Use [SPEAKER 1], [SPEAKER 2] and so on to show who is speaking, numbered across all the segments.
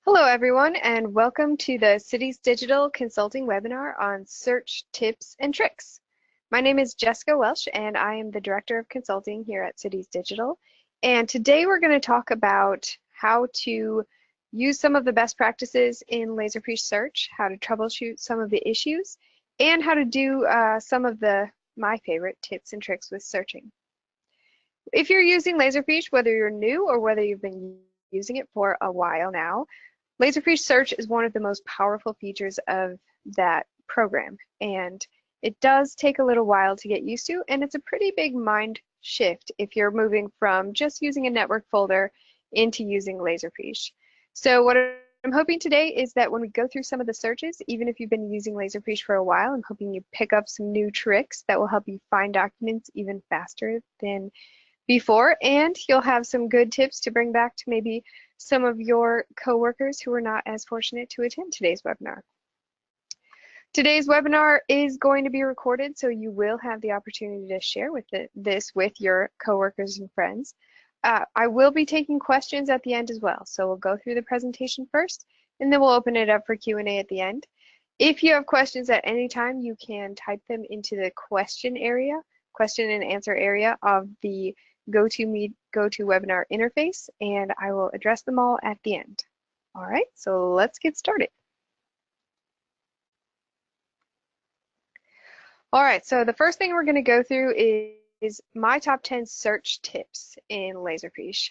[SPEAKER 1] Hello everyone and welcome to the Cities Digital Consulting webinar on search tips and tricks. My name is Jessica Welsh and I am the Director of Consulting here at Cities Digital. And today we're going to talk about how to use some of the best practices in Laserfiche search, how to troubleshoot some of the issues, and how to do some of my favorite tips and tricks with searching. If you're using Laserfiche, whether you're new or whether you've been using it for a while now, Laserfiche Search is one of the most powerful features of that program, and it does take a little while to get used to, and it's a pretty big mind shift if you're moving from just using a network folder into using Laserfiche. So what I'm hoping today is that when we go through some of the searches, even if you've been using Laserfiche for a while, I'm hoping you pick up some new tricks that will help you find documents even faster than before, and you'll have some good tips to bring back to maybe some of your coworkers who are not as fortunate to attend today's webinar. Today's webinar is going to be recorded, so you will have the opportunity to share this with your coworkers and friends. I will be taking questions at the end as well, so we'll go through the presentation first, and then we'll open it up for Q&A at the end. If you have questions at any time, you can type them into the question and answer area of the GoToWebinar interface, and I will address them all at the end. All right, so let's get started. All right, so the first thing we're going to go through is my top 10 search tips in Laserfiche.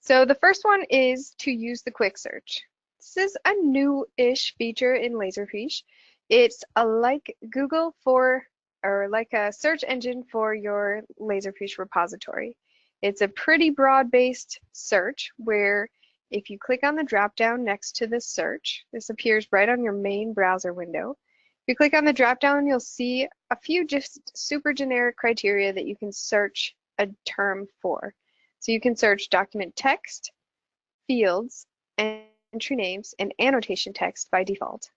[SPEAKER 1] So the first one is to use the quick search. This is a new-ish feature in Laserfiche. It's like Google or like a search engine for your Laserfiche repository. It's a pretty broad-based search where if you click on the drop-down next to the search, this appears right on your main browser window. If you click on the drop-down, you'll see a few just super generic criteria that you can search a term for. So you can search document text, fields, entry names, and annotation text by default.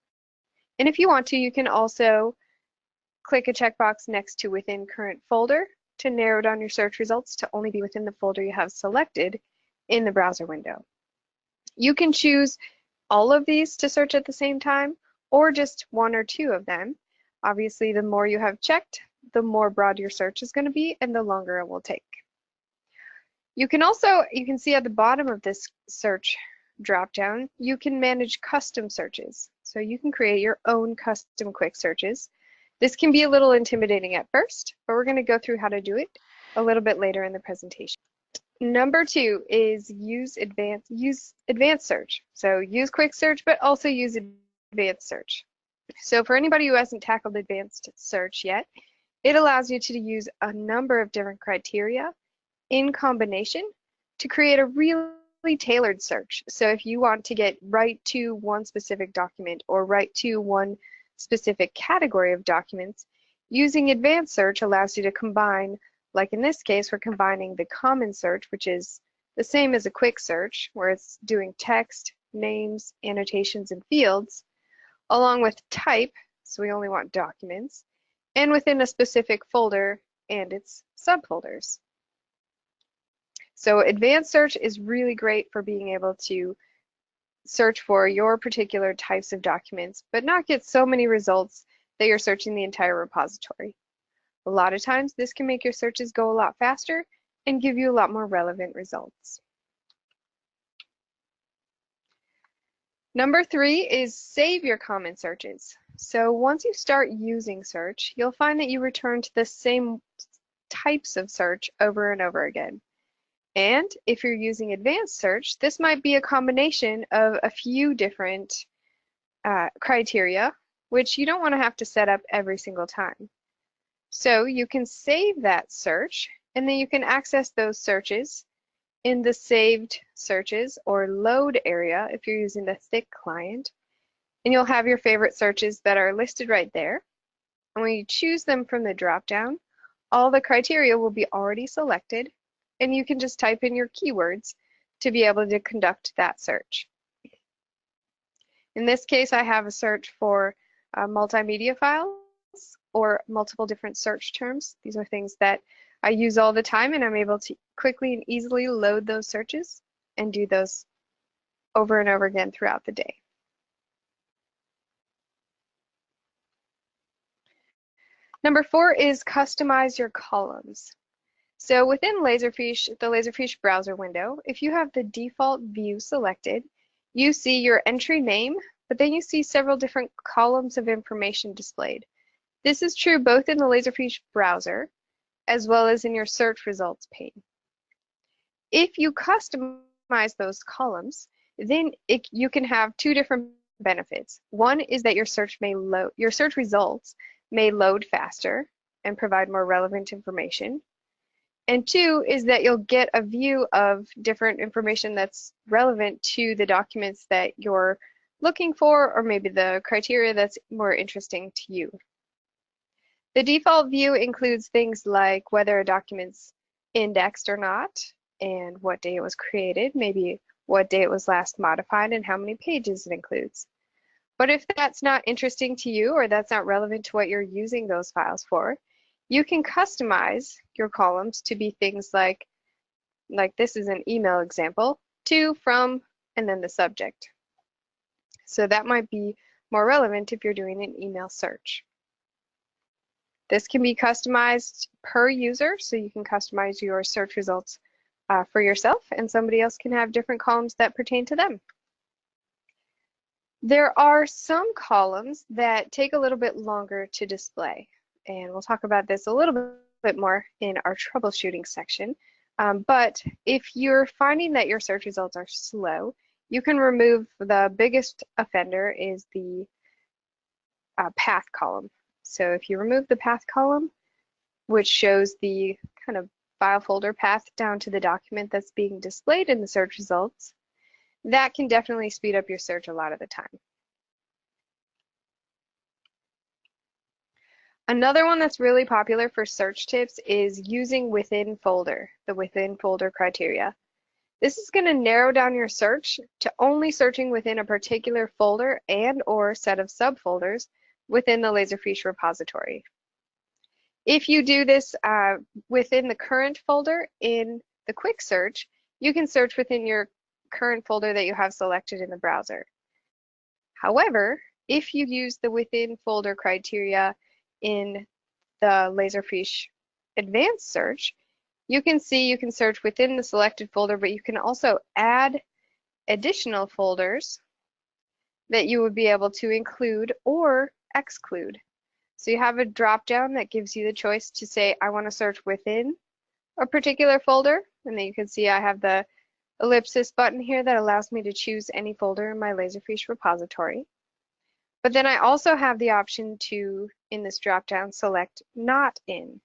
[SPEAKER 1] And if you want to, you can also click a checkbox next to within current folder to narrow down your search results to only be within the folder you have selected in the browser window. You can choose all of these to search at the same time or just one or two of them. Obviously, the more you have checked, the more broad your search is going to be and the longer it will take. You can see at the bottom of this search dropdown, you can manage custom searches. So you can create your own custom quick searches. This can be a little intimidating at first, but we're going to go through how to do it a little bit later in the presentation. Number 2 is use advanced search. So use quick search, but also use advanced search. So for anybody who hasn't tackled advanced search yet, it allows you to use a number of different criteria in combination to create a really tailored search. So if you want to get right to one specific document or right to one specific category of documents, using advanced search allows you to combine, like in this case, we're combining the common search, which is the same as a quick search, where it's doing text, names, annotations, and fields, along with type, so we only want documents, and within a specific folder and its subfolders. So advanced search is really great for being able to search for your particular types of documents, but not get so many results that you're searching the entire repository. A lot of times this can make your searches go a lot faster and give you a lot more relevant results. Number 3 is save your common searches. So once you start using search, you'll find that you return to the same types of search over and over again. And if you're using advanced search, this might be a combination of a few different criteria, which you don't want to have to set up every single time. So you can save that search, and then you can access those searches in the saved searches or load area if you're using the thick client. And you'll have your favorite searches that are listed right there. And when you choose them from the drop-down, all the criteria will be already selected, and you can just type in your keywords to be able to conduct that search. In this case, I have a search for multimedia files or multiple different search terms. These are things that I use all the time, and I'm able to quickly and easily load those searches and do those over and over again throughout the day. Number 4 is customize your columns. So within Laserfiche, the Laserfiche browser window, if you have the default view selected, you see your entry name, but then you see several different columns of information displayed. This is true both in the Laserfiche browser as well as in your search results pane. If you customize those columns, then you can have two different benefits. One is that your search results may load faster and provide more relevant information. And 2 is that you'll get a view of different information that's relevant to the documents that you're looking for, or maybe the criteria that's more interesting to you. The default view includes things like whether a document's indexed or not, and what day it was created, maybe what day it was last modified, and how many pages it includes. But if that's not interesting to you, or that's not relevant to what you're using those files for, you can customize your columns to be things like this is an email example, to, from, and then the subject. So that might be more relevant if you're doing an email search. This can be customized per user, so you can customize your search results for yourself, and somebody else can have different columns that pertain to them. There are some columns that take a little bit longer to display. And we'll talk about this a little bit more in our troubleshooting section. But if you're finding that your search results are slow, you can remove the biggest offender is the path column. So if you remove the path column, which shows the kind of file folder path down to the document that's being displayed in the search results, that can definitely speed up your search a lot of the time. Another one that's really popular for search tips is using within folder, the within folder criteria. This is going to narrow down your search to only searching within a particular folder and or set of subfolders within the Laserfiche repository. If you do this within the current folder in the quick search, you can search within your current folder that you have selected in the browser. However, if you use the within folder criteria in the Laserfiche advanced search, you can see you can search within the selected folder, but you can also add additional folders that you would be able to include or exclude. So you have a drop down that gives you the choice to say, I want to search within a particular folder, and then you can see I have the ellipsis button here that allows me to choose any folder in my Laserfiche repository. But then I also have the option to, in this drop-down, select not in,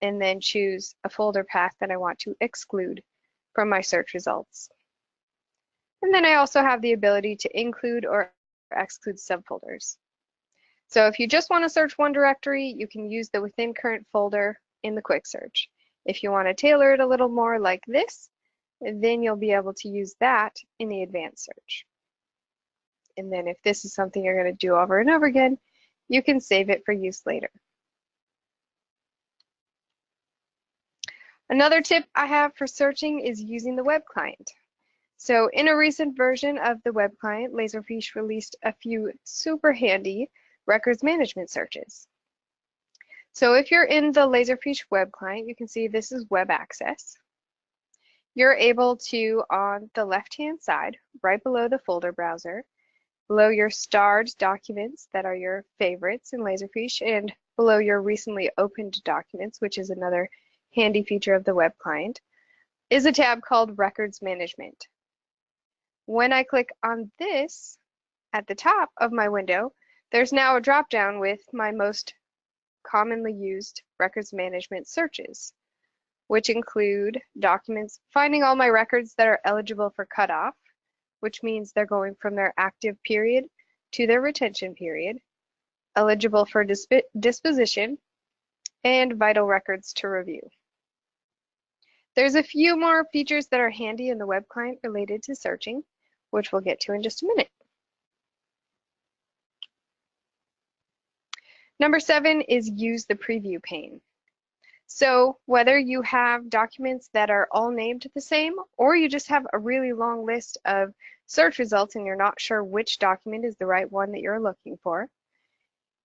[SPEAKER 1] and then choose a folder path that I want to exclude from my search results. And then I also have the ability to include or exclude subfolders. So if you just want to search one directory, you can use the within current folder in the quick search. If you want to tailor it a little more like this, then you'll be able to use that in the advanced search. And then if this is something you're going to do over and over again, you can save it for use later. Another tip I have for searching is using the web client. So in a recent version of the web client, Laserfiche released a few super handy records management searches. So if you're in the Laserfiche web client, you can see this is web access. You're able to, on the left-hand side, right below the folder browser, below your starred documents that are your favorites in Laserfiche, and below your recently opened documents, which is another handy feature of the web client, is a tab called Records Management. When I click on this at the top of my window, there's now a drop-down with my most commonly used records management searches, which include documents, finding all my records that are eligible for cutoff, which means they're going from their active period to their retention period, eligible for disposition, and vital records to review. There's a few more features that are handy in the web client related to searching, which we'll get to in just a minute. Number 7 is use the preview pane. So whether you have documents that are all named the same, or you just have a really long list of search results and you're not sure which document is the right one that you're looking for,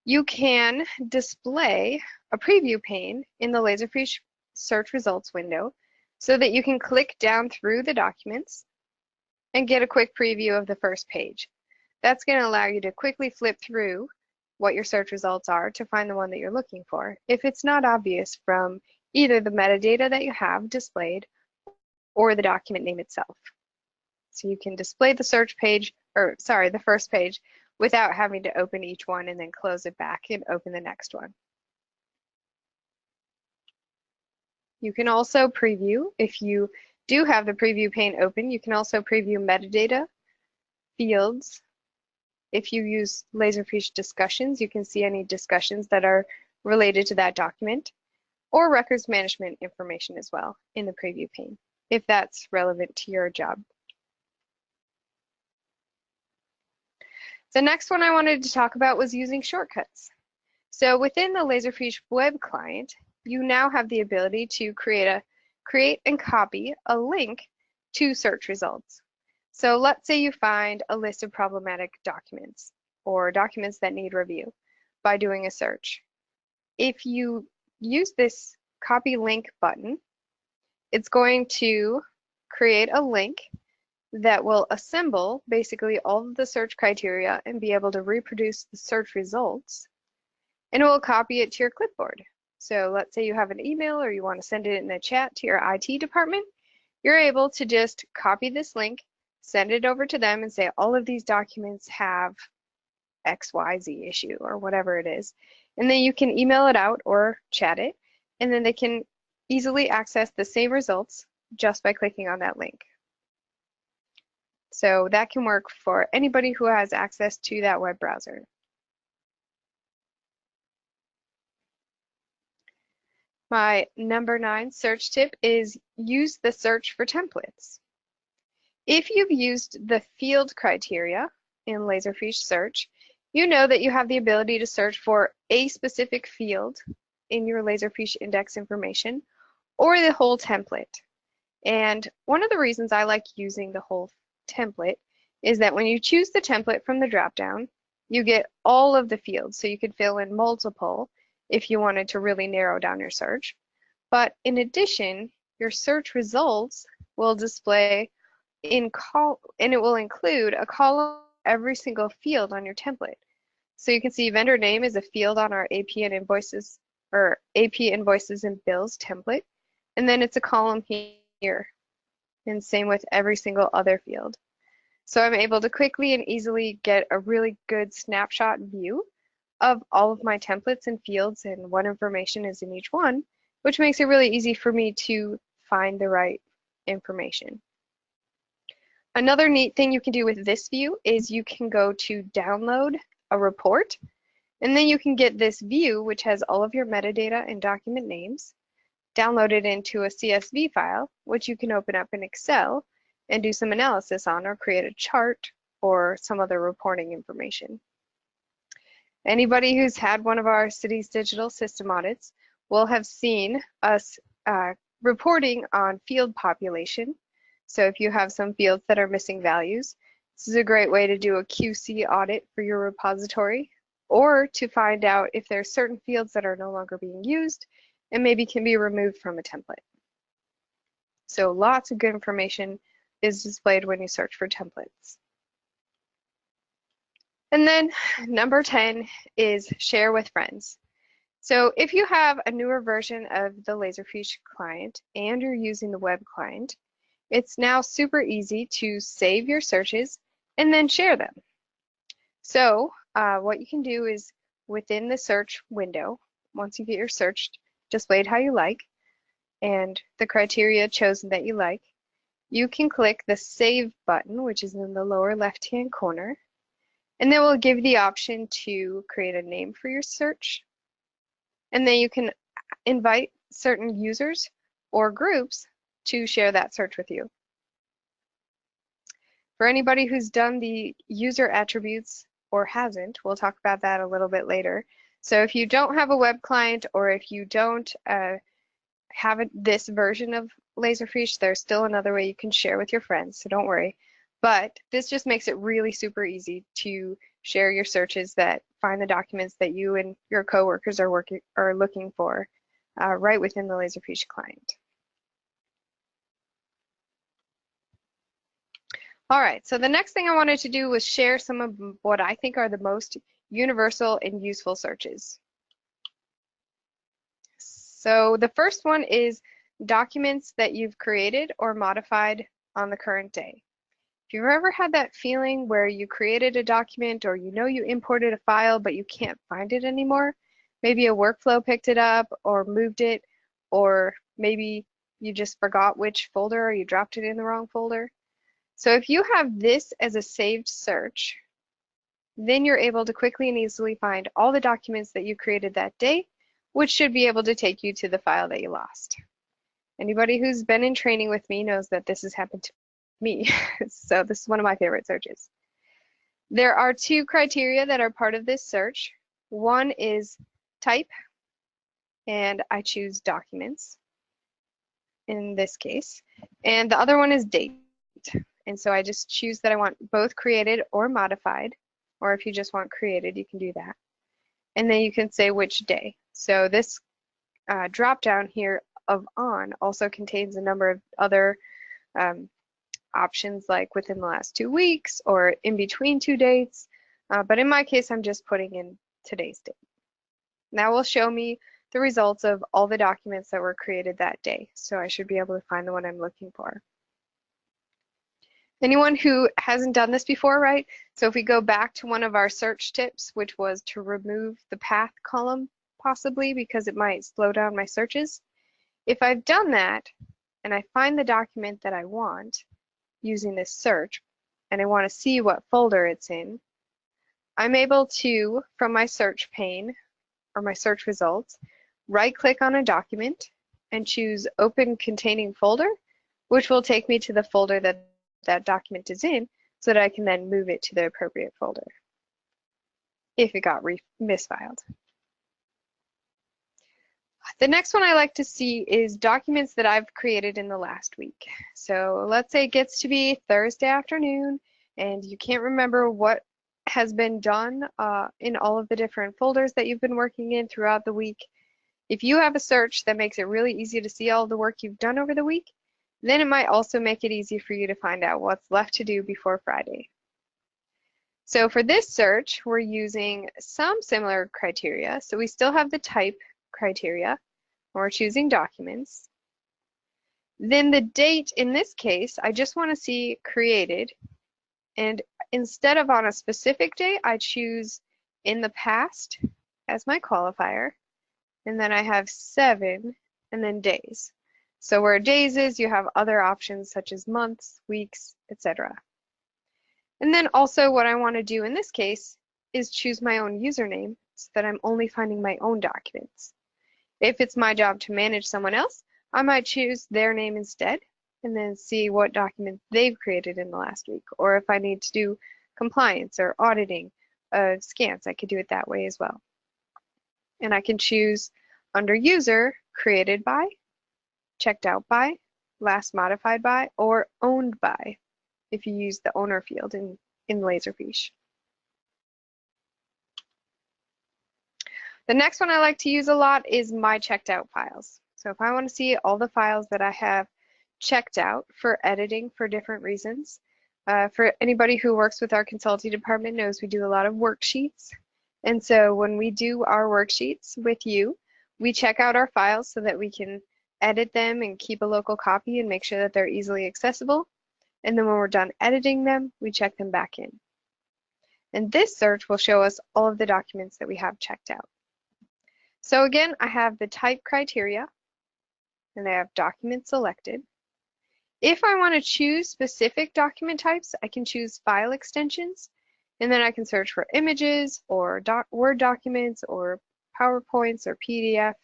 [SPEAKER 1] you can display a preview pane in the Laserfiche search results window so that you can click down through the documents and get a quick preview of the first page. That's going to allow you to quickly flip through what your search results are to find the one that you're looking for, if it's not obvious from either the metadata that you have displayed or the document name itself. So you can display the search page, or sorry, the first page, without having to open each one and then close it back and open the next one. You can also preview, if you do have the preview pane open, you can also preview metadata, fields. If you use Laserfiche discussions, you can see any discussions that are related to that document, or records management information as well in the preview pane, if that's relevant to your job. The next one I wanted to talk about was using shortcuts. So within the Laserfiche web client, you now have the ability to create and copy a link to search results. So let's say you find a list of problematic documents or documents that need review by doing a search. If you use this copy link button, it's going to create a link that will assemble basically all of the search criteria and be able to reproduce the search results, and it will copy it to your clipboard. So let's say you have an email or you want to send it in a chat to your IT department, you're able to just copy this link, send it over to them and say all of these documents have XYZ issue or whatever it is. And then you can email it out or chat it, and then they can easily access the same results just by clicking on that link. So that can work for anybody who has access to that web browser. My number 9 search tip is use the search for templates. If you've used the field criteria in Laserfiche search, you know that you have the ability to search for a specific field in your Laserfiche index information or the whole template. And one of the reasons I like using the whole template is that when you choose the template from the dropdown, you get all of the fields, so you could fill in multiple if you wanted to really narrow down your search. But in addition, your search results will display and it will include a column every single field on your template. So you can see vendor name is a field on our AP and invoices, or AP invoices and bills template, and then it's a column here, and same with every single other field. So I'm able to quickly and easily get a really good snapshot view of all of my templates and fields and what information is in each one, which makes it really easy for me to find the right information. Another neat thing you can do with this view is you can go to download a report, and then you can get this view, which has all of your metadata and document names, downloaded into a CSV file, which you can open up in Excel and do some analysis on, or create a chart or some other reporting information. Anybody who's had one of our city's digital system audits will have seen us reporting on field population. So if you have some fields that are missing values, this is a great way to do a QC audit for your repository, or to find out if there are certain fields that are no longer being used and maybe can be removed from a template. So lots of good information is displayed when you search for templates. And then number 10 is share with friends. So if you have a newer version of the Laserfiche client and you're using the web client, it's now super easy to save your searches and then share them. So what you can do is within the search window, once you get your search displayed how you like and the criteria chosen that you like, you can click the Save button, which is in the lower left-hand corner, and then we'll give you the option to create a name for your search, and then you can invite certain users or groups to share that search with you. For anybody who's done the user attributes or hasn't, we'll talk about that a little bit later. So if you don't have a web client, or if you don't have this version of Laserfiche, there's still another way you can share with your friends, so don't worry. But this just makes it really super easy to share your searches that find the documents that you and your coworkers are looking for right within the Laserfiche client. All right, so the next thing I wanted to do was share some of what I think are the most universal and useful searches. So the first one is documents that you've created or modified on the current day. If you've ever had that feeling where you created a document or you know you imported a file but you can't find it anymore, maybe a workflow picked it up or moved it, or maybe you just forgot which folder or you dropped it in the wrong folder. So if you have this as a saved search, then you're able to quickly and easily find all the documents that you created that day, which should be able to take you to the file that you lost. Anybody who's been in training with me knows that this has happened to me. So this is one of my favorite searches. There are two criteria that are part of this search. One is type, and I choose documents in this case. And the other one is date. And so I just choose that I want both created or modified, or if you just want created, you can do that. And then you can say which day. So this drop down here of on also contains a number of other options, like within the last 2 weeks or in between 2 dates. But in my case, I'm just putting in today's date. That will show me the results of all the documents that were created that day. So I should be able to find the one I'm looking for. Anyone who hasn't done this before, right? So if we go back to one of our search tips, which was to remove the path column, possibly because it might slow down my searches. If I've done that and I find the document that I want using this search, and I want to see what folder it's in, I'm able to, from my search pane or my search results, right-click on a document and choose Open Containing Folder, which will take me to the folder that that document is in, so that I can then move it to the appropriate folder if it got misfiled. The next one I like to see is documents that I've created in the last week. So let's say it gets to be Thursday afternoon and you can't remember what has been done in all of the different folders that you've been working in throughout the week. If you have a search that makes it really easy to see all the work you've done over the week, then it might also make it easy for you to find out what's left to do before Friday. So for this search, we're using some similar criteria. So we still have the type criteria, we're choosing documents. Then the date, in this case, I just want to see created. And instead of on a specific date, I choose in the past as my qualifier. And then I have 7 and then days. So where days is, you have other options such as months, weeks, etc. And then also what I want to do in this case is choose my own username so that I'm only finding my own documents. If it's my job to manage someone else, I might choose their name instead and then see what documents they've created in the last week. Or if I need to do compliance or auditing scans, I could do it that way as well. And I can choose under user, created by, checked out by, last modified by, or owned by, if you use the owner field in Laserfiche. The next one I like to use a lot is my checked out files. So if I want to see all the files that I have checked out for editing for different reasons, for anybody who works with our consulting department knows we do a lot of worksheets. And so when we do our worksheets with you, we check out our files so that we can edit them and keep a local copy and make sure that they're easily accessible. And then when we're done editing them, we check them back in. And this search will show us all of the documents that we have checked out. So again, I have the type criteria, and I have documents selected. If I want to choose specific document types, I can choose file extensions, and then I can search for images or Word documents or PowerPoints or PDF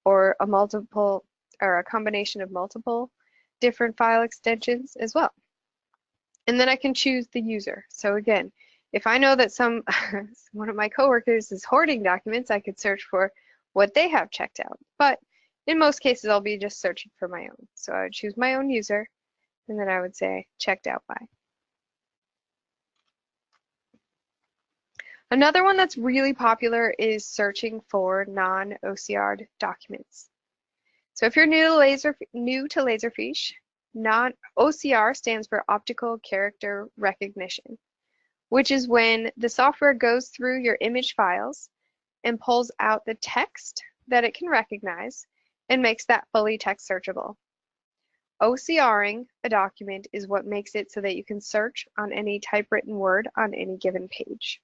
[SPEAKER 1] or a combination of multiple different file extensions as well. And then I can choose the user. So again, if I know that one of my coworkers is hoarding documents, I could search for what they have checked out. But In most cases, I'll be just searching for my own. So I would choose my own user, and then I would say checked out by. Another one that's really popular is searching for non-OCRed documents. So if you're new to Laserfiche, OCR stands for Optical Character Recognition, which is when the software goes through your image files and pulls out the text that it can recognize and makes that fully text searchable. OCRing a document is what makes it so that you can search on any typewritten word on any given page.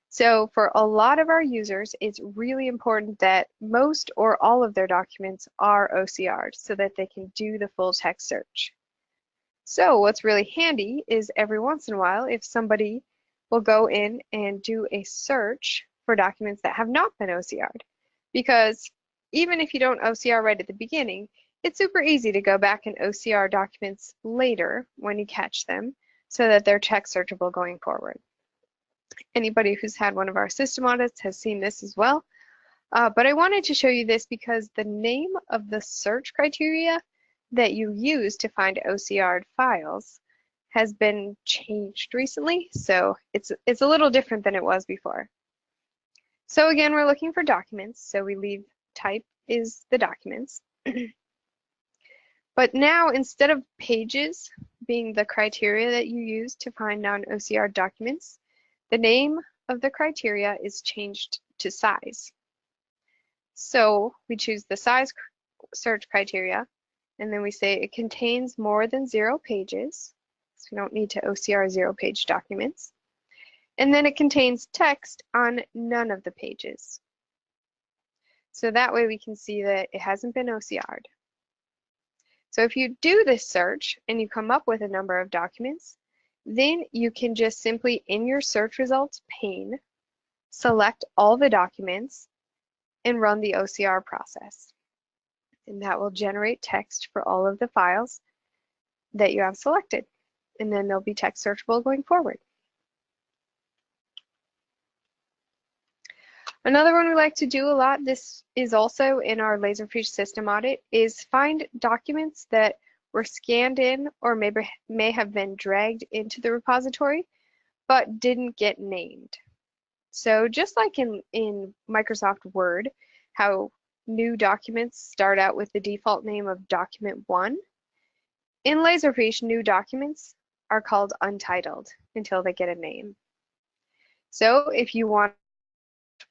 [SPEAKER 1] So for a lot of our users, it's really important that most or all of their documents are OCR'd so that they can do the full text search. So what's really handy is every once in a while, if somebody will go in and do a search for documents that have not been OCR'd, because even if you don't OCR right at the beginning, it's super easy to go back and OCR documents later when you catch them so that they're text searchable going forward. Anybody who's had one of our system audits has seen this as well. But I wanted to show you this because the name of the search criteria that you use to find OCR'd files has been changed recently, so it's a little different than it was before. So again, we're looking for documents, so we leave type is the documents. But now, instead of pages being the criteria that you use to find non-OCR'd documents, the name of the criteria is changed to size. So we choose the size search criteria, and then we say it contains more than 0 pages, so we don't need to OCR 0-page documents. And then it contains text on none of the pages. So that way we can see that it hasn't been OCR'd. So if you do this search and you come up with a number of documents, then you can just simply, in your search results pane, select all the documents and run the OCR process. And that will generate text for all of the files that you have selected. And then they'll be text searchable going forward. Another one we like to do a lot, this is also in our Laserfiche system audit, is find documents that were scanned in or may have been dragged into the repository but didn't get named. So just like in Microsoft Word, how new documents start out with the default name of document 1, in Laserfiche, new documents are called untitled until they get a name. So if you want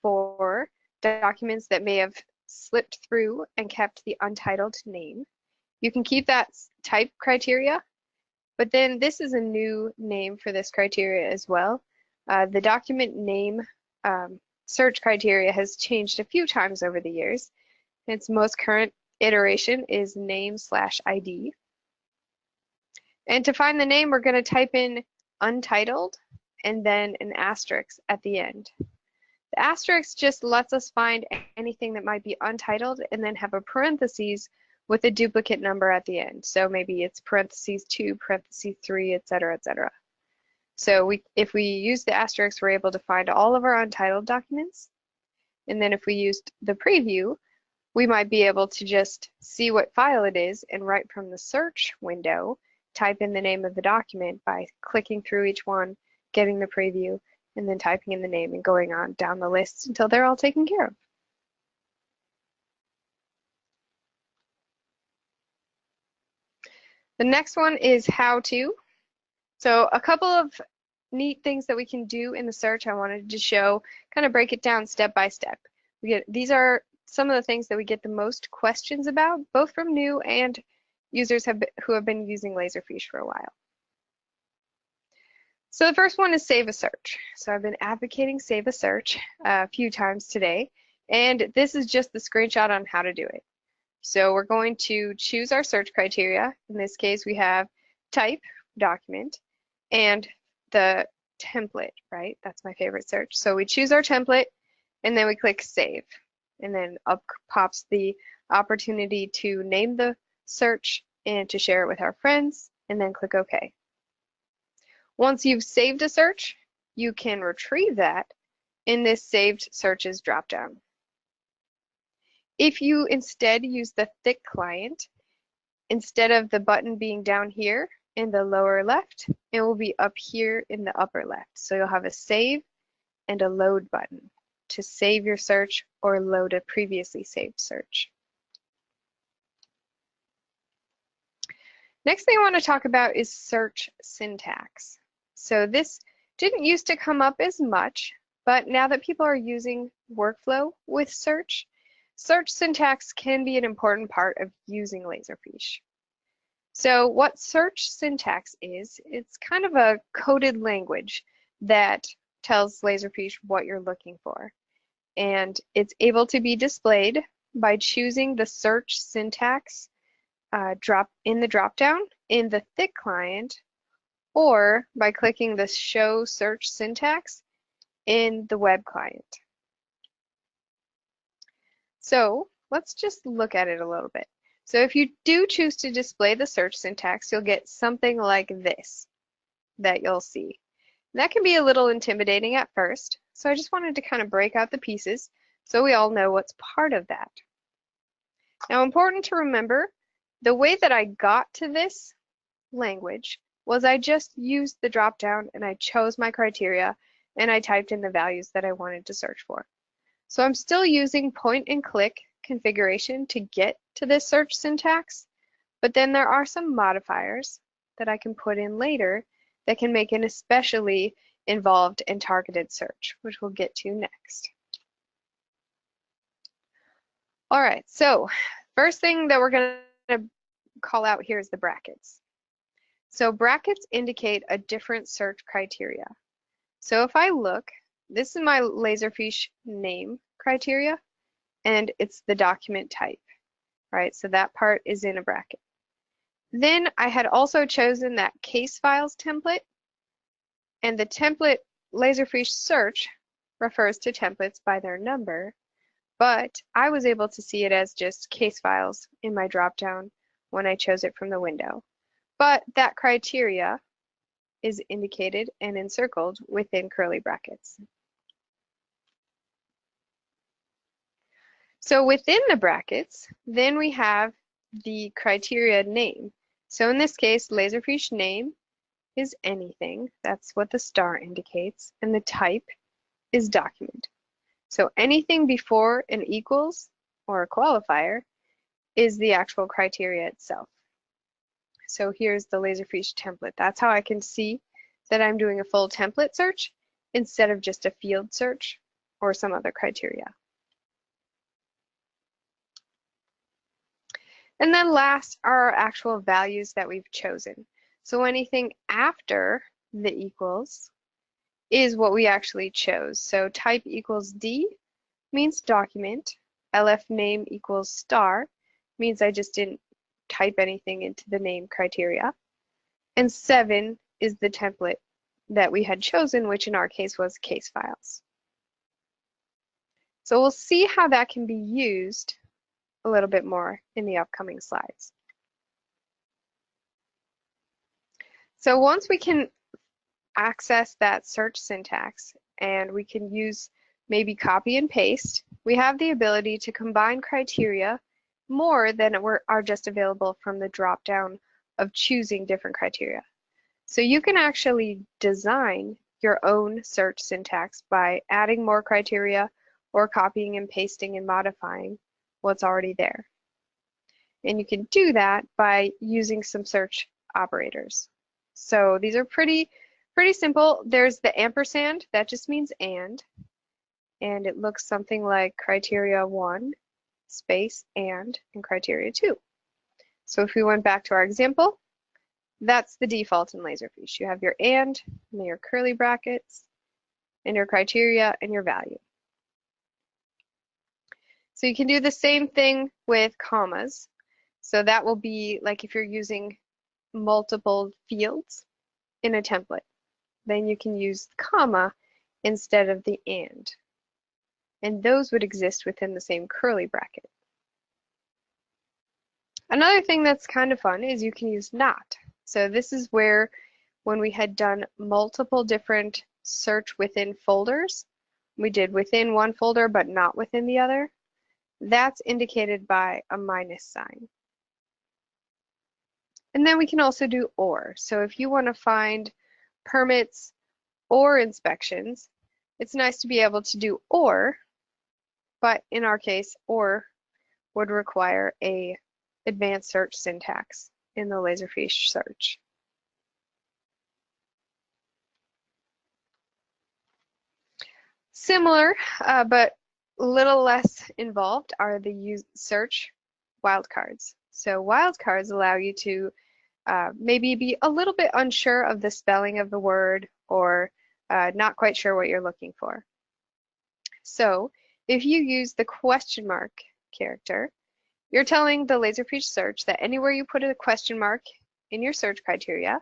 [SPEAKER 1] for documents that may have slipped through and kept the untitled name, you can keep that type criteria, but then this is a new name for this criteria as well. The document name search criteria has changed a few times over the years. Its most current iteration is name/ID. And to find the name, we're going to type in untitled and then an asterisk at the end. The asterisk just lets us find anything that might be untitled and then have a parentheses with a duplicate number at the end. So maybe it's parentheses 2, parentheses 3, etc., etc. So if we use the asterisk, we're able to find all of our untitled documents. And then if we used the preview, we might be able to just see what file it is and right from the search window, type in the name of the document by clicking through each one, getting the preview, and then typing in the name and going on down the list until they're all taken care of. The next one is how to. So a couple of neat things that we can do in the search I wanted to show, kind of break it down step by step. These are some of the things that we get the most questions about, both from new and users who have been using Laserfiche for a while. So the first one is save a search. So I've been advocating save a search a few times today, and this is just the screenshot on how to do it. So we're going to choose our search criteria. In this case, we have type, document, and the template, right? That's my favorite search. So we choose our template, and then we click save. And then up pops the opportunity to name the search and to share it with our friends, and then click OK. Once you've saved a search, you can retrieve that in this Saved Searches dropdown. If you instead use the thick client, instead of the button being down here in the lower left, it will be up here in the upper left. So you'll have a save and a load button to save your search or load a previously saved search. Next thing I want to talk about is search syntax. So this didn't used to come up as much, but now that people are using workflow with search, search syntax can be an important part of using Laserfiche. So what search syntax is, it's kind of a coded language that tells Laserfiche what you're looking for. And it's able to be displayed by choosing the search syntax drop down in the thick client, or by clicking the show search syntax in the web client. So let's just look at it a little bit. So if you do choose to display the search syntax, you'll get something like this that you'll see. That can be a little intimidating at first, so I just wanted to kind of break out the pieces so we all know what's part of that. Now, important to remember, the way that I got to this language was I just used the drop down and I chose my criteria and I typed in the values that I wanted to search for. So I'm still using point and click configuration to get to this search syntax, but then there are some modifiers that I can put in later that can make an especially involved and targeted search, which we'll get to next. All right, so first thing that we're going to call out here is the brackets. So brackets indicate a different search criteria. So if I look, this is my Laserfiche name criteria, and it's the document type, right? So that part is in a bracket. Then I had also chosen that case files template, and the template Laserfiche search refers to templates by their number, but I was able to see it as just case files in my dropdown when I chose it from the window. But that criteria is indicated and encircled within curly brackets. So within the brackets, then we have the criteria name. So in this case, Laserfiche name is anything. That's what the star indicates. And the type is document. So anything before an equals or a qualifier is the actual criteria itself. So here's the Laserfiche template. That's how I can see that I'm doing a full template search instead of just a field search or some other criteria. And then last are our actual values that we've chosen. So anything after the equals is what we actually chose. So type equals D means document. LF name equals star means I just didn't type anything into the name criteria. And 7 is the template that we had chosen, which in our case was case files. So we'll see how that can be used a little bit more in the upcoming slides. So once we can access that search syntax and we can use maybe copy and paste, we have the ability to combine criteria more than are just available from the drop down of choosing different criteria. So you can actually design your own search syntax by adding more criteria or copying and pasting and modifying what's already there. And you can do that by using some search operators. So these are pretty simple. There's the ampersand, that just means and it looks something like criteria 1 space and criteria 2. So if we went back to our example, that's the default in Laserfiche. You have your and your curly brackets and your criteria and your value. So you can do the same thing with commas. So that will be like if you're using multiple fields in a template, then you can use comma instead of the and. And those would exist within the same curly bracket. Another thing that's kind of fun is you can use not. So this is where when we had done multiple different search within folders, we did within one folder but not within the other. That's indicated by a minus sign. And then we can also do or. So if you want to find permits or inspections, it's nice to be able to do or, but in our case, or would require a advanced search syntax in the Laserfiche search. Similar, but a little less involved are the search wildcards. So wildcards allow you to maybe be a little bit unsure of the spelling of the word or not quite sure what you're looking for. So if you use the question mark character, you're telling the Laserfiche search that anywhere you put a question mark in your search criteria,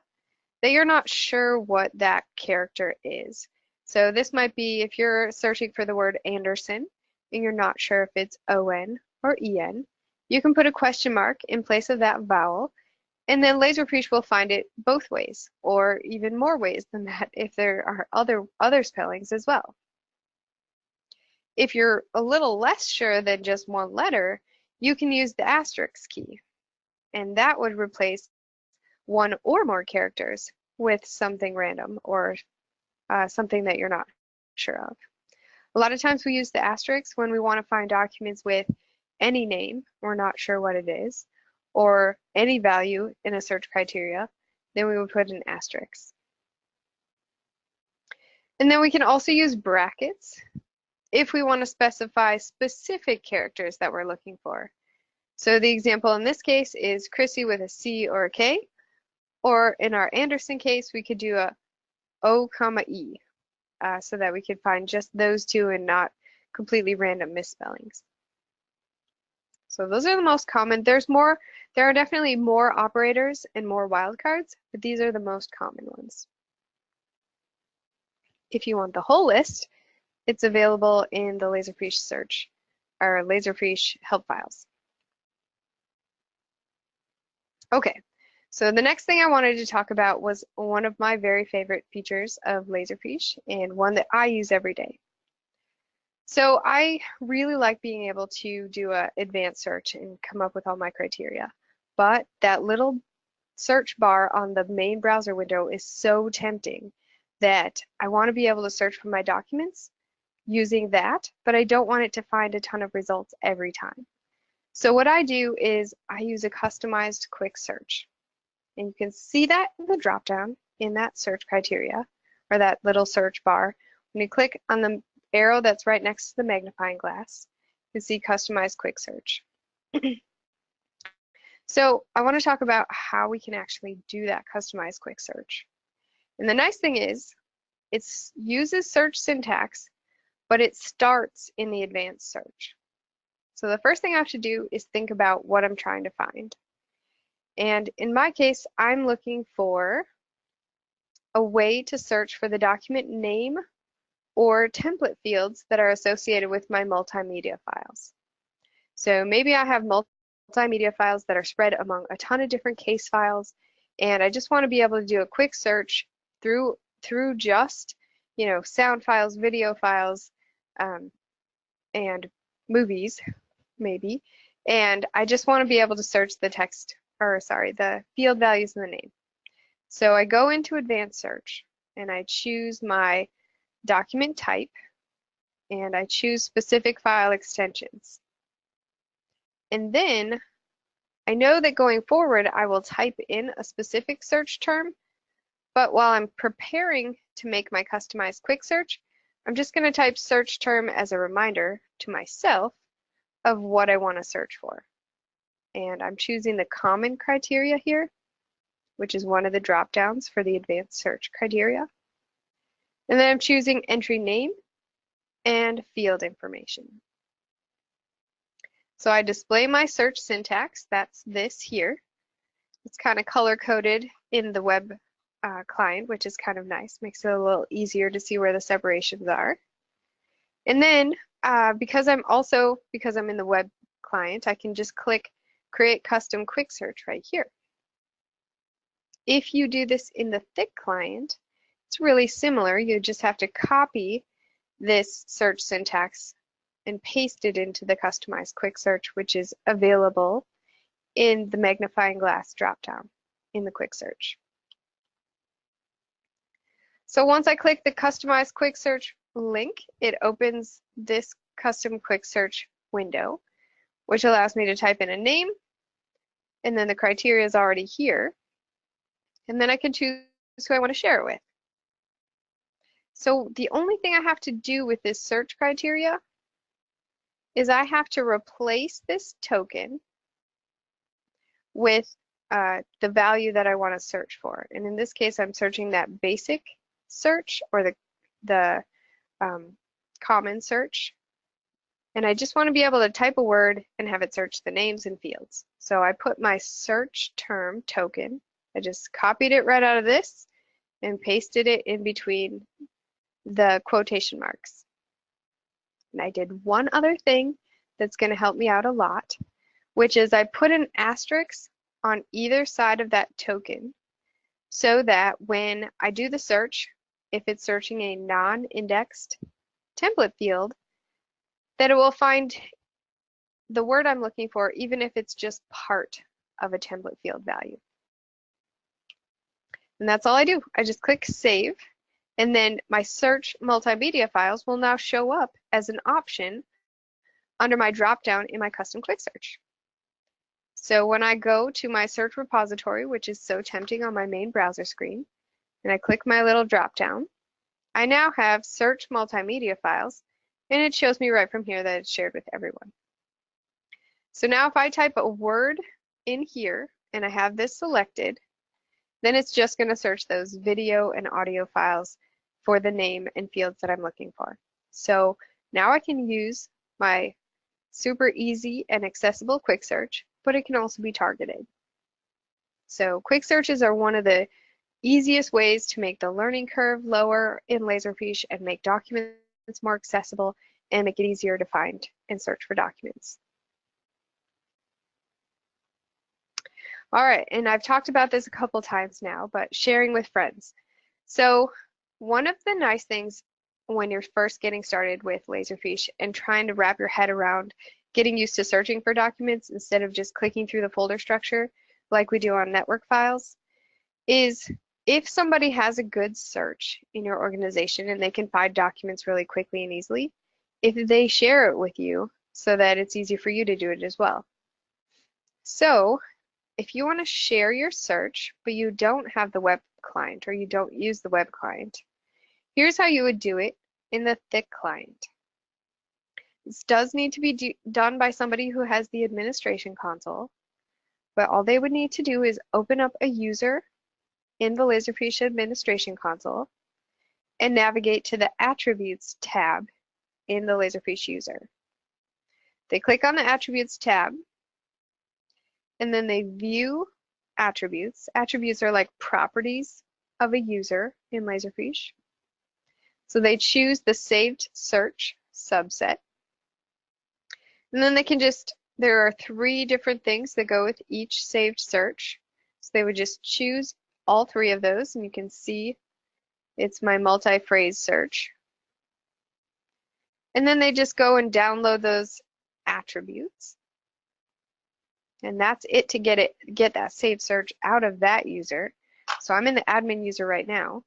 [SPEAKER 1] that you're not sure what that character is. So this might be if you're searching for the word Anderson and you're not sure if it's O-N or E-N, you can put a question mark in place of that vowel, and then Laserfiche will find it both ways, or even more ways than that if there are other spellings as well. If you're a little less sure than just one letter, you can use the asterisk key, and that would replace one or more characters with something random or something that you're not sure of. A lot of times we use the asterisk when we want to find documents with any name, we're not sure what it is, or any value in a search criteria, then we would put an asterisk. And then we can also use brackets if we want to specify specific characters that we're looking for. So the example in this case is Chrissy with a C or a K, or in our Anderson case, we could do a O, E, so that we could find just those two and not completely random misspellings. So those are the most common. There are definitely more operators and more wildcards, but these are the most common ones. If you want the whole list, it's available in the Laserfiche search, or Laserfiche help files. Okay, so the next thing I wanted to talk about was one of my very favorite features of Laserfiche and one that I use every day. So I really like being able to do an advanced search and come up with all my criteria, but that little search bar on the main browser window is so tempting that I want to be able to search for my documents using that, but I don't want it to find a ton of results every time. So what I do is I use a customized quick search. And you can see that in the dropdown in that search criteria, or that little search bar. When you click on the arrow that's right next to the magnifying glass, you see Customize Quick Search. So I want to talk about how we can actually do that Customize Quick Search. And the nice thing is, it uses search syntax, but it starts in the advanced search. So the first thing I have to do is think about what I'm trying to find. And in my case, I'm looking for a way to search for the document name or template fields that are associated with my multimedia files. So maybe I have multimedia files that are spread among a ton of different case files, and I just want to be able to do a quick search through just, sound files, video files, and movies, maybe. And I just want to be able to search the the field values in the name. So I go into advanced search and I choose my document type and I choose specific file extensions. And then I know that going forward I will type in a specific search term, but while I'm preparing to make my customized quick search, I'm just going to type search term as a reminder to myself of what I want to search for. And I'm choosing the common criteria here, which is one of the drop downs for the advanced search criteria. And then I'm choosing entry name and field information. So I display my search syntax, that's this here. It's kind of color coded in the web client, which is kind of nice, makes it a little easier to see where the separations are. And then because I'm in the web client, I can just click Create Custom Quick Search right here. If you do this in the thick client, it's really similar. You just have to copy this search syntax and paste it into the customized quick search, which is available in the magnifying glass dropdown in the quick search. So once I click the customized quick search link, it opens this custom quick search window, which allows me to type in a name, and then the criteria is already here, and then I can choose who I want to share it with. So the only thing I have to do with this search criteria is I have to replace this token with the value that I want to search for. And in this case, I'm searching that basic search or the common search. And I just want to be able to type a word and have it search the names and fields. So I put my search term token. I just copied it right out of this and pasted it in between the quotation marks. And I did one other thing that's going to help me out a lot, which is I put an asterisk on either side of that token so that when I do the search, if it's searching a non-indexed template field, that it will find the word I'm looking for, even if it's just part of a template field value. And that's all I do. I just click save, and then my search multimedia files will now show up as an option under my dropdown in my custom quick search. So when I go to my search repository, which is so tempting on my main browser screen, and I click my little dropdown, I now have search multimedia files, and it shows me right from here that it's shared with everyone. So now if I type a word in here and I have this selected, then it's just going to search those video and audio files for the name and fields that I'm looking for. So now I can use my super easy and accessible quick search, but it can also be targeted. So quick searches are one of the easiest ways to make the learning curve lower in Laserfiche and make documents more accessible and make it easier to find and search for documents. All right, and I've talked about this a couple times now, but sharing with friends. So one of the nice things when you're first getting started with Laserfiche and trying to wrap your head around getting used to searching for documents instead of just clicking through the folder structure like we do on network files is if somebody has a good search in your organization and they can find documents really quickly and easily, if they share it with you so that it's easy for you to do it as well. So if you want to share your search, but you don't have the web client or you don't use the web client, here's how you would do it in the thick client. This does need to be done by somebody who has the administration console, but all they would need to do is open up a user in the Laserfiche administration console and navigate to the attributes tab in the Laserfiche user. They click on the attributes tab and then they view attributes. Attributes are like properties of a user in Laserfiche. So they choose the saved search subset. And then they can there are 3 different things that go with each saved search. So they would just choose all 3 of those, and you can see it's my multi-phrase search. And then they just go and download those attributes. And that's it to get that saved search out of that user. So I'm in the admin user right now.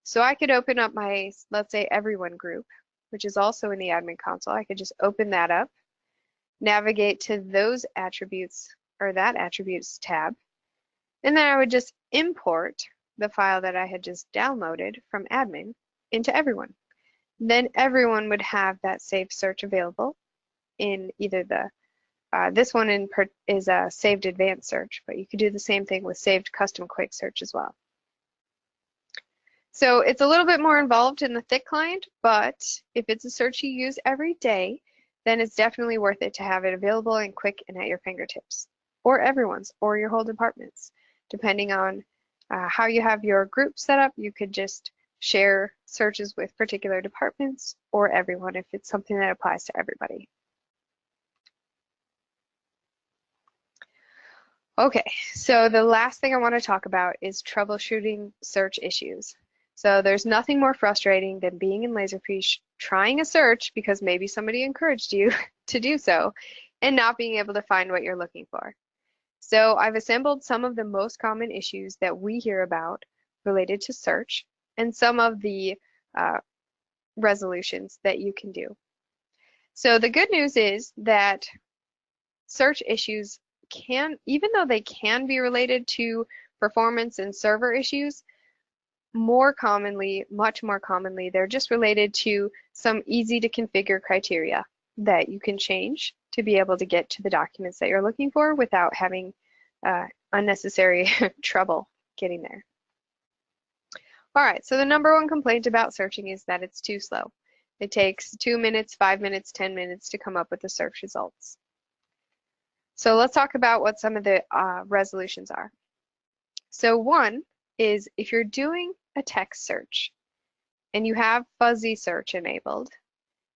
[SPEAKER 1] So I could open up my, let's say, everyone group, which is also in the admin console. I could just open that up, navigate to those attributes or that attributes tab, and then I would just import the file that I had just downloaded from admin into everyone. Then everyone would have that saved search available in either the this one is a saved advanced search, but you could do the same thing with saved custom quick search as well. So it's a little bit more involved in the thick client, but if it's a search you use every day, then it's definitely worth it to have it available and quick and at your fingertips, or everyone's, or your whole department's. Depending on how you have your group set up, you could just share searches with particular departments or everyone if it's something that applies to everybody. Okay, so the last thing I want to talk about is troubleshooting search issues. So there's nothing more frustrating than being in Laserfiche trying a search because maybe somebody encouraged you to do so and not being able to find what you're looking for. So I've assembled some of the most common issues that we hear about related to search and some of the resolutions that you can do. So the good news is that search issues can, even though they can be related to performance and server issues, more commonly, much more commonly, they're just related to some easy to configure criteria that you can change to be able to get to the documents that you're looking for without having unnecessary trouble getting there. All right, so the number one complaint about searching is that it's too slow. It takes 2 minutes, 5 minutes, 10 minutes to come up with the search results. So let's talk about what some of the resolutions are. So one is if you're doing a text search and you have fuzzy search enabled,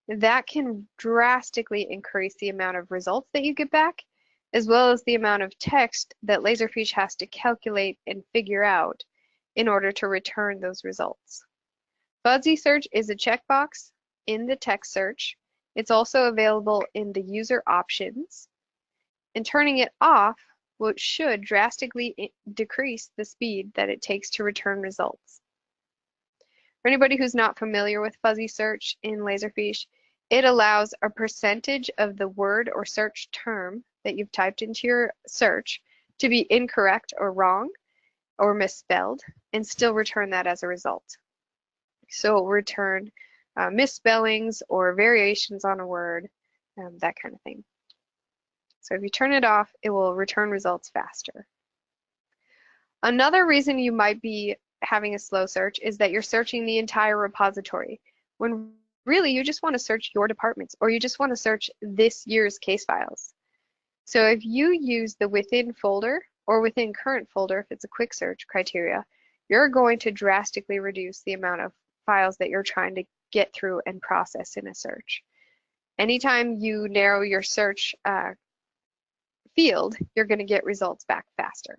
[SPEAKER 1] that can drastically increase the amount of results that you get back, as well as the amount of text that Laserfiche has to calculate and figure out in order to return those results. Fuzzy search is a checkbox in the text search. It's also available in the user options, and turning it off should drastically decrease the speed that it takes to return results. For anybody who's not familiar with fuzzy search in Laserfiche, it allows a percentage of the word or search term that you've typed into your search to be incorrect or wrong or misspelled and still return that as a result. So it will return misspellings or variations on a word, that kind of thing. So if you turn it off, it will return results faster. Another reason you might be having a slow search is that you're searching the entire repository, when really you just want to search your departments, or you just want to search this year's case files. So if you use the within folder or within current folder, if it's a quick search criteria, you're going to drastically reduce the amount of files that you're trying to get through and process in a search. Anytime you narrow your search field, you're going to get results back faster.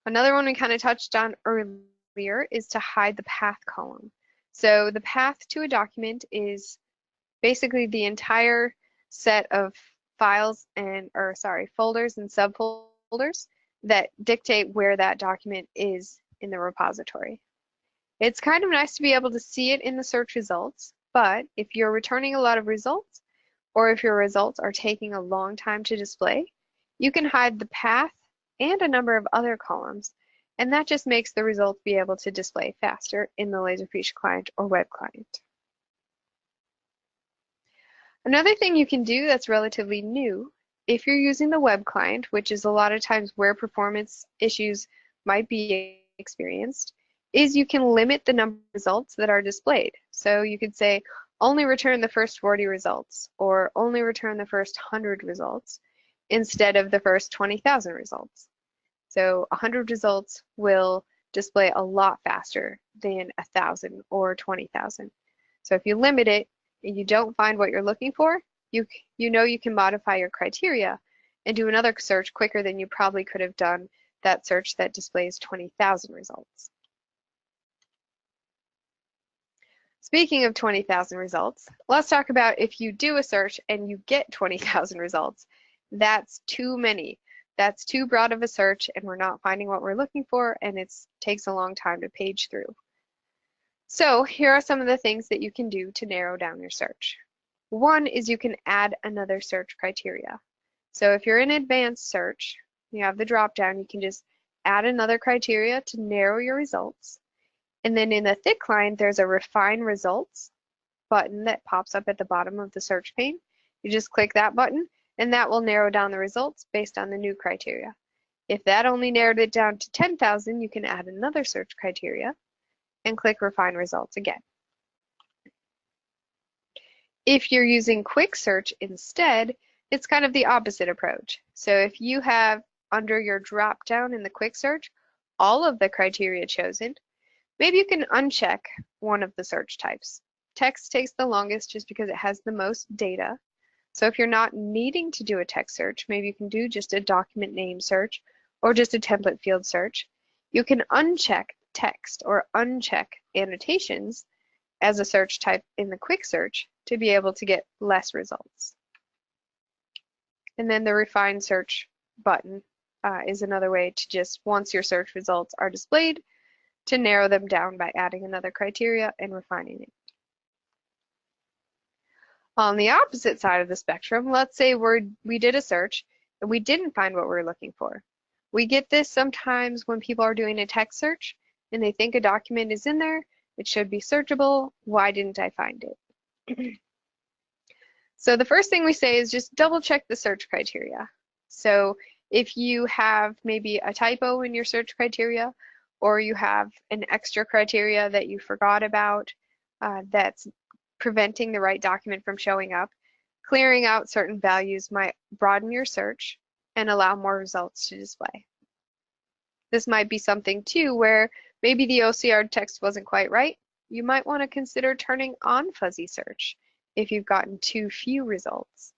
[SPEAKER 1] Another one we kind of touched on earlier is to hide the path column. So the path to a document is basically the entire set of files and, folders and subfolders that dictate where that document is in the repository. It's kind of nice to be able to see it in the search results, but if you're returning a lot of results, or if your results are taking a long time to display, you can hide the path and a number of other columns, and that just makes the results be able to display faster in the Laserfiche client or web client. Another thing you can do that's relatively new, if you're using the web client, which is a lot of times where performance issues might be experienced, is you can limit the number of results that are displayed. So you could say, only return the first 40 results, or only return the first 100 results, instead of the first 20,000 results. So 100 results will display a lot faster than 1,000 or 20,000. So if you limit it and you don't find what you're looking for, you know you can modify your criteria and do another search quicker than you probably could have done that search that displays 20,000 results. Speaking of 20,000 results, let's talk about if you do a search and you get 20,000 results. That's too many. That's too broad of a search, and we're not finding what we're looking for, and it takes a long time to page through. So here are some of the things that you can do to narrow down your search. One is you can add another search criteria. So if you're in advanced search, you have the drop down, you can just add another criteria to narrow your results. And then in the thick client, there's a refine results button that pops up at the bottom of the search pane. You just click that button and that will narrow down the results based on the new criteria. If that only narrowed it down to 10,000, you can add another search criteria and click refine results again. If you're using quick search instead, it's kind of the opposite approach. So if you have under your drop down in the quick search all of the criteria chosen, maybe you can uncheck one of the search types. Text takes the longest just because it has the most data. So if you're not needing to do a text search, maybe you can do just a document name search or just a template field search. You can uncheck text or uncheck annotations as a search type in the quick search to be able to get less results. And then the refine search button is another way to just, once your search results are displayed, to narrow them down by adding another criteria and refining it. On the opposite side of the spectrum, let's say we did a search and we didn't find what we're looking for. We get this sometimes when people are doing a text search and they think a document is in there, it should be searchable, why didn't I find it? So the first thing we say is just double check the search criteria. So if you have maybe a typo in your search criteria, or you have an extra criteria that you forgot about that's preventing the right document from showing up, clearing out certain values might broaden your search and allow more results to display. This might be something too where maybe the OCR text wasn't quite right. You might want to consider turning on fuzzy search if you've gotten too few results.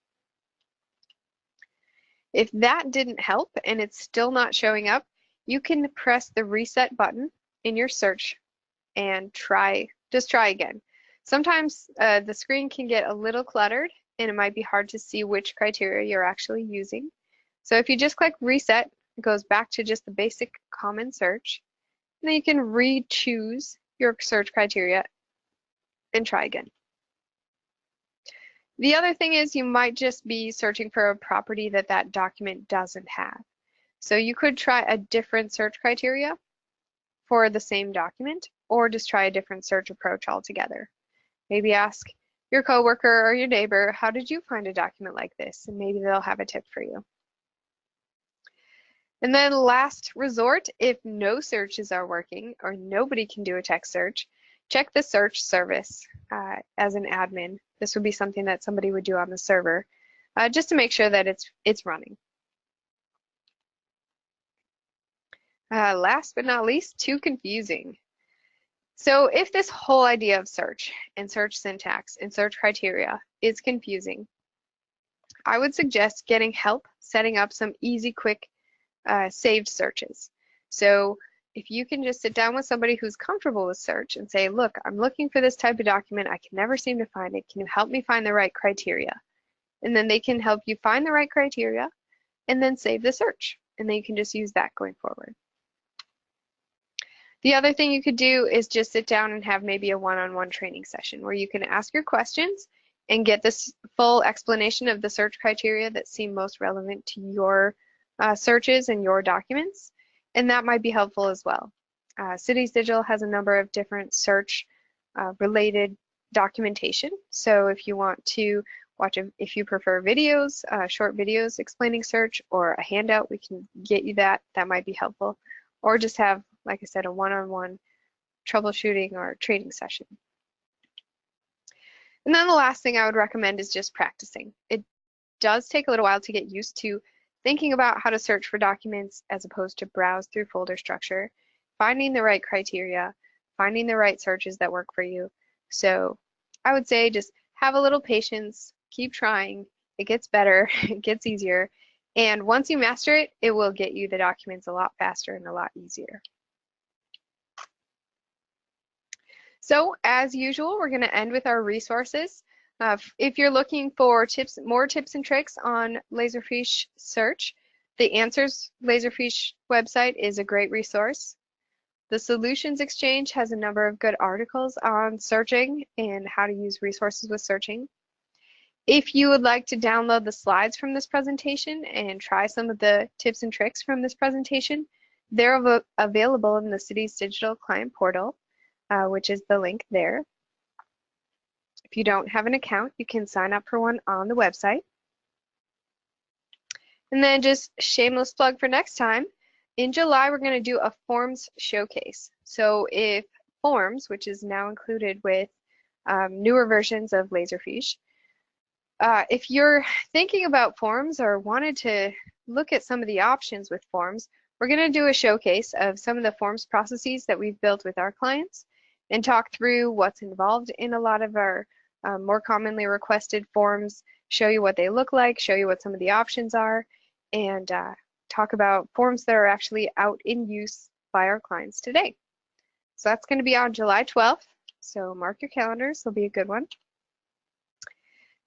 [SPEAKER 1] If that didn't help and it's still not showing up, you can press the reset button in your search and just try again. Sometimes the screen can get a little cluttered and it might be hard to see which criteria you're actually using. So if you just click reset, it goes back to just the basic common search. And then you can re-choose your search criteria and try again. The other thing is you might just be searching for a property that that document doesn't have. So you could try a different search criteria for the same document, or just try a different search approach altogether. Maybe ask your coworker or your neighbor, how did you find a document like this? And maybe they'll have a tip for you. And then last resort, if no searches are working or nobody can do a text search, check the search service as an admin. This would be something that somebody would do on the server just to make sure that it's running. Last but not least, too confusing. So if this whole idea of search and search syntax and search criteria is confusing, I would suggest getting help setting up some easy, quick, saved searches. So if you can just sit down with somebody who's comfortable with search and say, look, I'm looking for this type of document, I can never seem to find it, can you help me find the right criteria? And then they can help you find the right criteria and then save the search. And then you can just use that going forward. The other thing you could do is just sit down and have maybe a one-on-one training session where you can ask your questions and get this full explanation of the search criteria that seem most relevant to your searches and your documents, and that might be helpful as well. Cities Digital has a number of different search related documentation, so if you want to watch, if you prefer videos, short videos explaining search, or a handout, we can get you that. That might be helpful, or just have, like I said, a one-on-one troubleshooting or training session. And then the last thing I would recommend is just practicing. It does take a little while to get used to thinking about how to search for documents as opposed to browse through folder structure, finding the right criteria, finding the right searches that work for you. So I would say just have a little patience, keep trying, it gets better, it gets easier, and once you master it, it will get you the documents a lot faster and a lot easier. So as usual, we're going to end with our resources. If you're looking for more tips and tricks on Laserfiche search, the Answers Laserfiche website is a great resource. The Solutions Exchange has a number of good articles on searching and how to use resources with searching. If you would like to download the slides from this presentation and try some of the tips and tricks from this presentation, they're available in the Cities Digital Client Portal, which is the link there. If you don't have an account, you can sign up for one on the website. And then just shameless plug for next time, in July we're going to do a forms showcase. So if forms, which is now included with newer versions of Laserfiche, if you're thinking about forms or wanted to look at some of the options with forms, we're going to do a showcase of some of the forms processes that we've built with our clients and talk through what's involved in a lot of our more commonly requested forms, show you what they look like, show you what some of the options are, and talk about forms that are actually out in use by our clients today. So that's going to be on July 12th. So mark your calendars, it'll be a good one.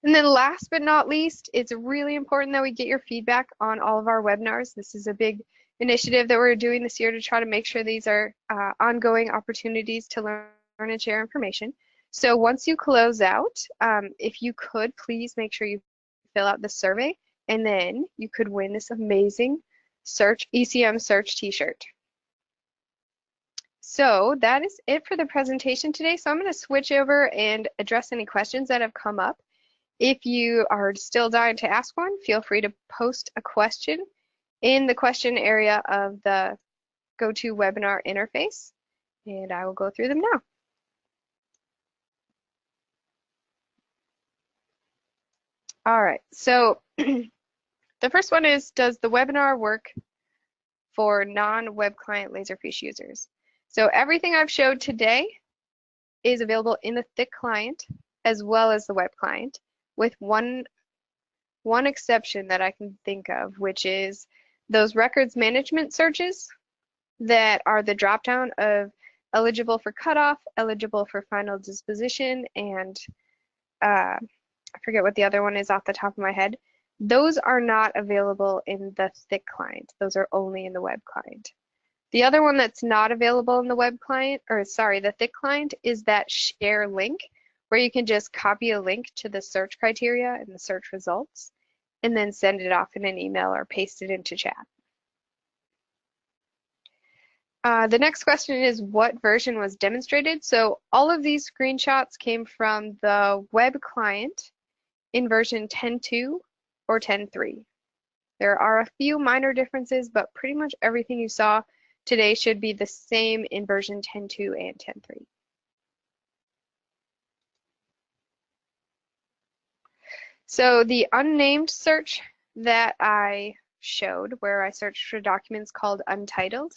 [SPEAKER 1] And then last but not least, it's really important that we get your feedback on all of our webinars. This is a big initiative that we're doing this year to try to make sure these are ongoing opportunities to learn and share information. So once you close out, if you could, please make sure you fill out the survey, and then you could win this amazing ECM search t-shirt. So that is it for the presentation today. So I'm going to switch over and address any questions that have come up. If you are still dying to ask one, feel free to post a question in the question area of the GoToWebinar interface, and I will go through them now. All right, so the first one is, does the webinar work for non-web client Laserfiche users? So everything I've showed today is available in the thick client as well as the web client, with one exception that I can think of, which is those records management searches that are the dropdown of eligible for cutoff, eligible for final disposition, and I forget what the other one is off the top of my head. Those are not available in the thick client. Those are only in the web client. The other one that's not available in the web client, or sorry, the thick client, is that share link, where you can just copy a link to the search criteria and the search results, and then send it off in an email or paste it into chat. The next question is, what version was demonstrated? So all of these screenshots came from the web client in version 10.2 or 10.3. There are a few minor differences, but pretty much everything you saw today should be the same in version 10.2 and 10.3. So the unnamed search that I showed, where I searched for documents called untitled,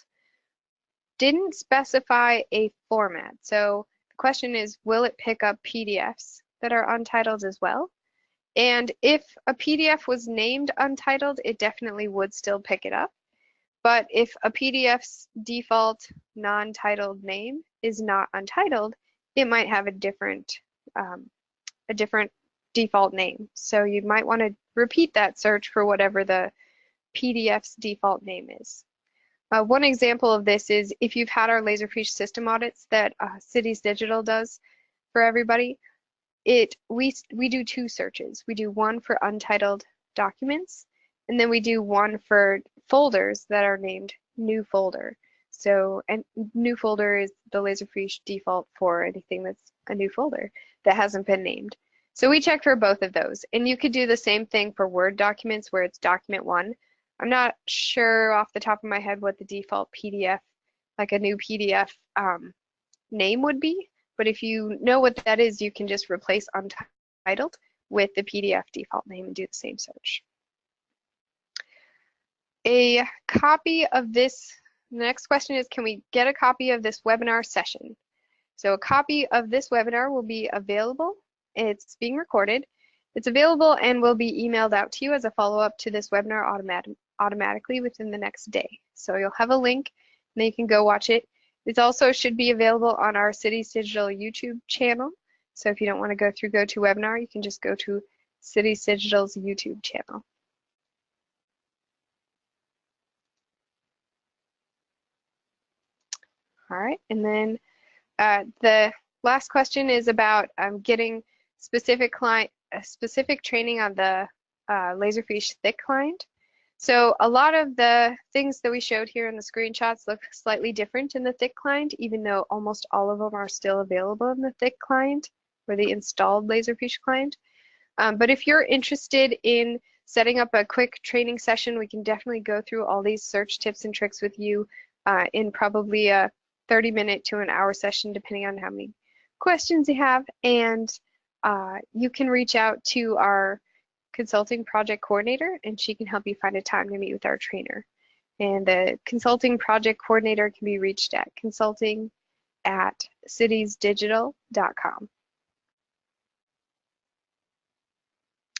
[SPEAKER 1] didn't specify a format. So the question is, will it pick up PDFs that are untitled as well? And if a PDF was named untitled, it definitely would still pick it up. But if a PDF's default non-titled name is not untitled, it might have a different default name. So you might want to repeat that search for whatever the PDF's default name is. One example of this is if you've had our Laserfiche system audits that Cities Digital does for everybody, we do two searches. We do one for untitled documents, and then we do one for folders that are named new folder. So, and new folder is the Laserfiche default for anything that's a new folder that hasn't been named. So we check for both of those. And you could do the same thing for Word documents where it's document 1. I'm not sure off the top of my head what the default PDF, like a new PDF name would be, but if you know what that is, you can just replace untitled with the PDF default name and do the same search. A copy of this, the next question is, can we get a copy of this webinar session? So a copy of this webinar will be available. It's being recorded. It's available and will be emailed out to you as a follow-up to this webinar automatically within the next day. So you'll have a link and then you can go watch it. It also should be available on our Cities Digital YouTube channel. So if you don't want to go through GoToWebinar, you can just go to Cities Digital's YouTube channel. All right, and then the last question is about getting specific training on the Laserfiche thick client. So a lot of the things that we showed here in the screenshots look slightly different in the thick client, even though almost all of them are still available in the thick client or the installed Laserfiche client. But if you're interested in setting up a quick training session, we can definitely go through all these search tips and tricks with you in probably a 30-minute to an hour session, depending on how many questions you have. And you can reach out to our consulting project coordinator, and she can help you find a time to meet with our trainer. And the consulting project coordinator can be reached at consulting@citiesdigital.com.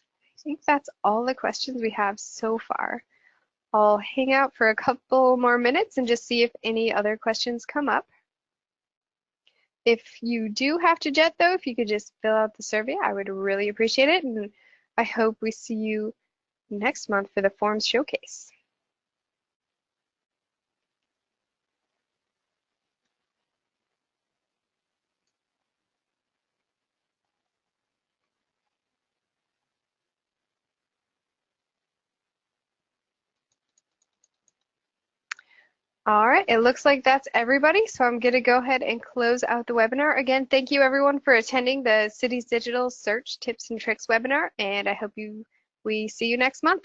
[SPEAKER 1] I think that's all the questions we have so far. I'll hang out for a couple more minutes and just see if any other questions come up. If you do have to jet though, if you could just fill out the survey, I would really appreciate it. And I hope we see you next month for the Forms Showcase. All right, it looks like that's everybody, so I'm going to go ahead and close out the webinar. Again, thank you everyone for attending the Cities Digital Search Tips and Tricks webinar, and I hope we see you next month.